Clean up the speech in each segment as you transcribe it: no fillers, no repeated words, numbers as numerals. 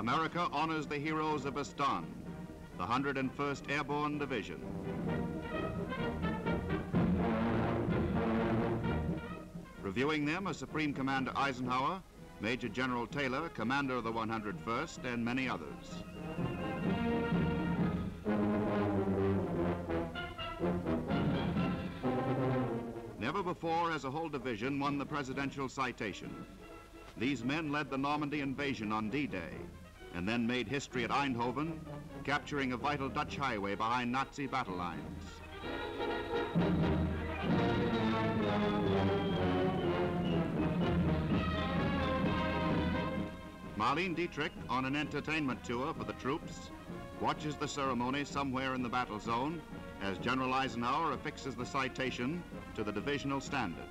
America honors the heroes of Bastogne, the 101st Airborne Division. Reviewing them are Supreme Commander Eisenhower, Major General Taylor, Commander of the 101st, and many others. Never before has a whole division won the presidential citation. These men led the Normandy invasion on D-Day, and then made history at Eindhoven, capturing a vital Dutch highway behind Nazi battle lines. Marlene Dietrich, on an entertainment tour for the troops, watches the ceremony somewhere in the battle zone as General Eisenhower affixes the citation to the divisional standard.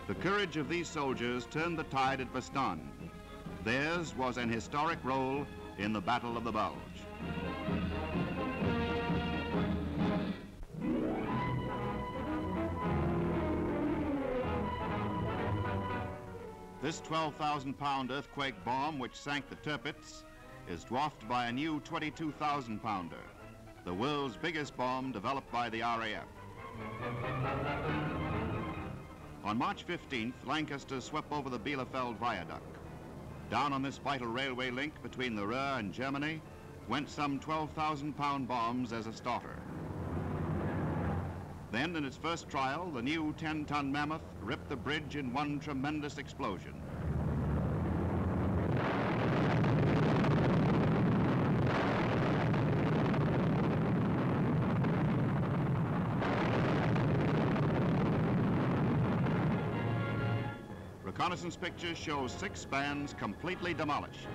The courage of these soldiers turned the tide at Bastogne. Theirs was an historic role in the Battle of the Bulge. This 12,000-pound earthquake bomb, which sank the Tirpitz, is dwarfed by a new 22,000-pounder, the world's biggest bomb developed by the RAF. On March 15th, Lancaster swept over the Bielefeld Viaduct. Down on this vital railway link between the Ruhr and Germany went some 12,000-pound bombs as a starter. Then, in its first trial, the new 10-ton Mammoth ripped the bridge in one tremendous explosion. Reconnaissance pictures show 6 spans completely demolished.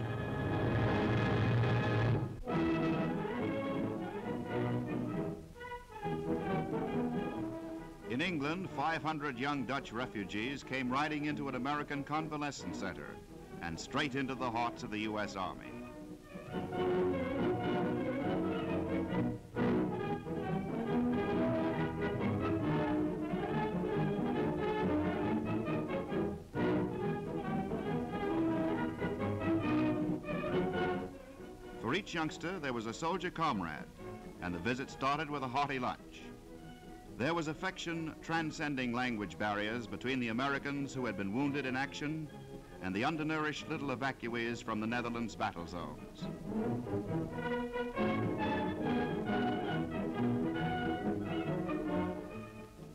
In England, 500 young Dutch refugees came riding into an American convalescent center and straight into the hearts of the U.S. Army. For each youngster, there was a soldier comrade, and the visit started with a hearty lunch. There was affection transcending language barriers between the Americans who had been wounded in action and the undernourished little evacuees from the Netherlands battle zones.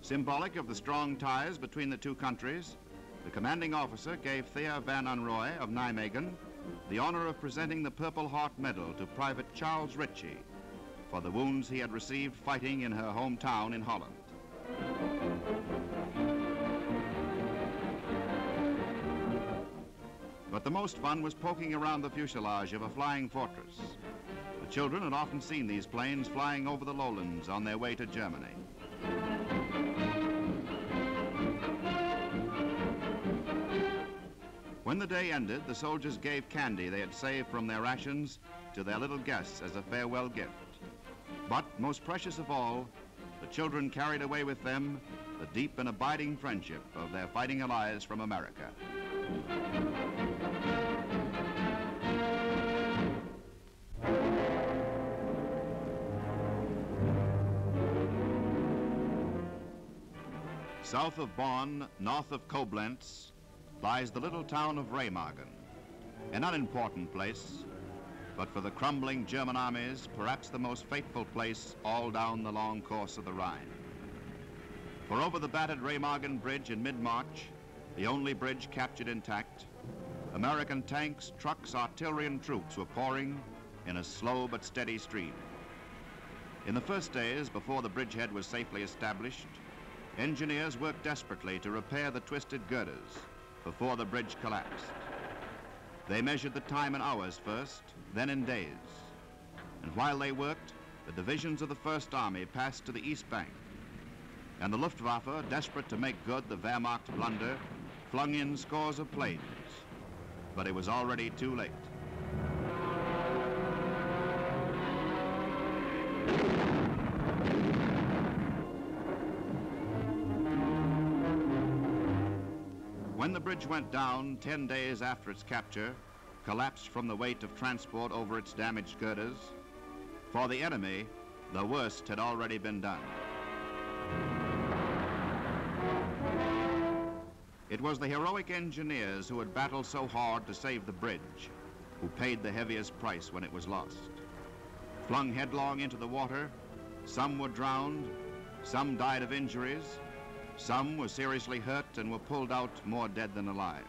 Symbolic of the strong ties between the two countries, the commanding officer gave Thea van Unroy of Nijmegen the honor of presenting the Purple Heart Medal to Private Charles Ritchie for the wounds he had received fighting in her hometown in Holland. But the most fun was poking around the fuselage of a flying fortress. The children had often seen these planes flying over the lowlands on their way to Germany. When the day ended, the soldiers gave candy they had saved from their rations to their little guests as a farewell gift. But most precious of all, the children carried away with them the deep and abiding friendship of their fighting allies from America. South of Bonn, north of Coblenz, lies the little town of Remagen, an unimportant place, but for the crumbling German armies, perhaps the most fateful place all down the long course of the Rhine. For over the battered Remagen Bridge in mid-March, the only bridge captured intact, American tanks, trucks, artillery, and troops were pouring in a slow but steady stream. In the first days, before the bridgehead was safely established, engineers worked desperately to repair the twisted girders before the bridge collapsed. They measured the time in hours first, then in days. And while they worked, the divisions of the First Army passed to the east bank. And the Luftwaffe, desperate to make good the Wehrmacht blunder, flung in scores of planes. But it was already too late. bridge went down 10 days after its capture, collapsed from the weight of transport over its damaged girders, for the enemy, the worst had already been done. It was the heroic engineers who had battled so hard to save the bridge who paid the heaviest price when it was lost. Flung headlong into the water, some were drowned, some died of injuries, some were seriously hurt and were pulled out more dead than alive.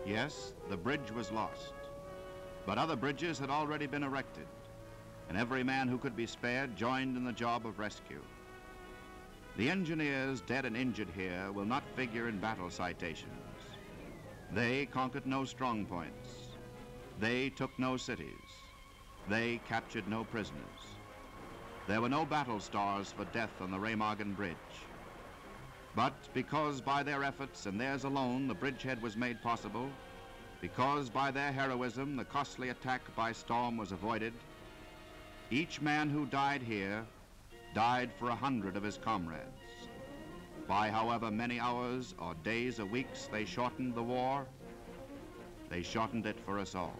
Yes, the bridge was lost, but other bridges had already been erected, and every man who could be spared joined in the job of rescue. The engineers dead and injured here will not figure in battle citations. They conquered no strong points. They took no cities. They captured no prisoners. There were no battle stars for death on the Remagen bridge. But because by their efforts and theirs alone the bridgehead was made possible, because by their heroism the costly attack by storm was avoided, each man who died here died for 100 of his comrades. By however many hours or days or weeks they shortened the war, they shortened it for us all.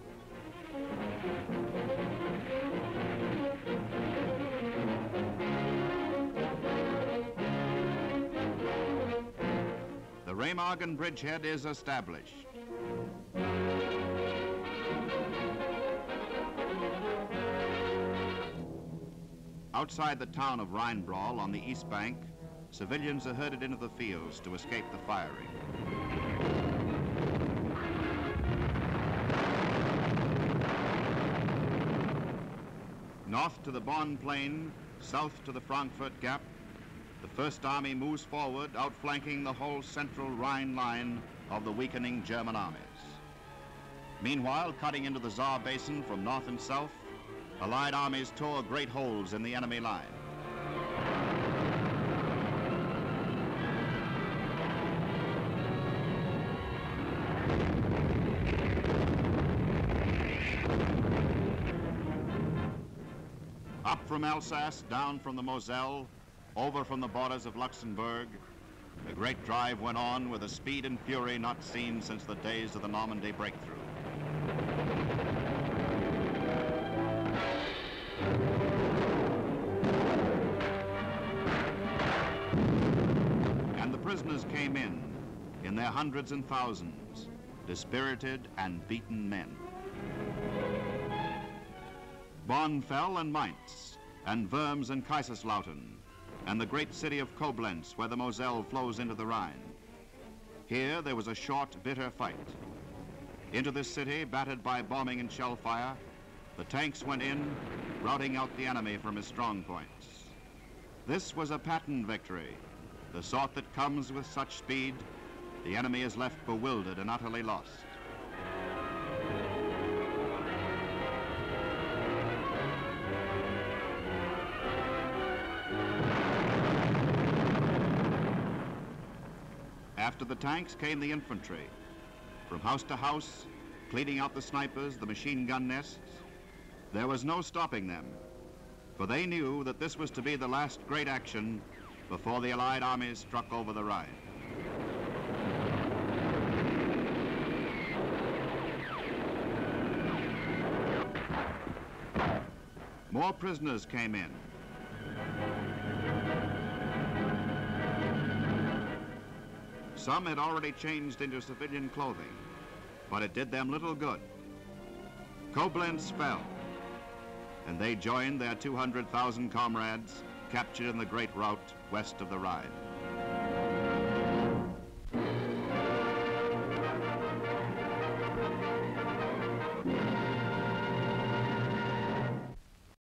The Remagen bridgehead is established. Outside the town of Rhine River on the east bank, civilians are herded into the fields to escape the firing. North to the Bonn Plain, south to the Frankfurt Gap, the First Army moves forward, outflanking the whole central Rhine line of the weakening German armies. Meanwhile, cutting into the Saar Basin from north and south, Allied armies tore great holes in the enemy line. Up from Alsace, down from the Moselle, over from the borders of Luxembourg, the great drive went on with a speed and fury not seen since the days of the Normandy breakthrough. And the prisoners came in their hundreds and thousands, dispirited and beaten men. Bonn fell, and Mainz, and Worms and Kaiserslautern, and the great city of Coblenz, where the Moselle flows into the Rhine. Here there was a short, bitter fight. Into this city, battered by bombing and shell fire, the tanks went in, routing out the enemy from his strong points. This was a pattern victory, the sort that comes with such speed, the enemy is left bewildered and utterly lost. After the tanks came the infantry. From house to house, cleaning out the snipers, the machine gun nests, there was no stopping them, for they knew that this was to be the last great action before the Allied armies struck over the Rhine. More prisoners came in. Some had already changed into civilian clothing, but it did them little good. Coblenz fell, and they joined their 200,000 comrades captured in the great rout west of the Rhine.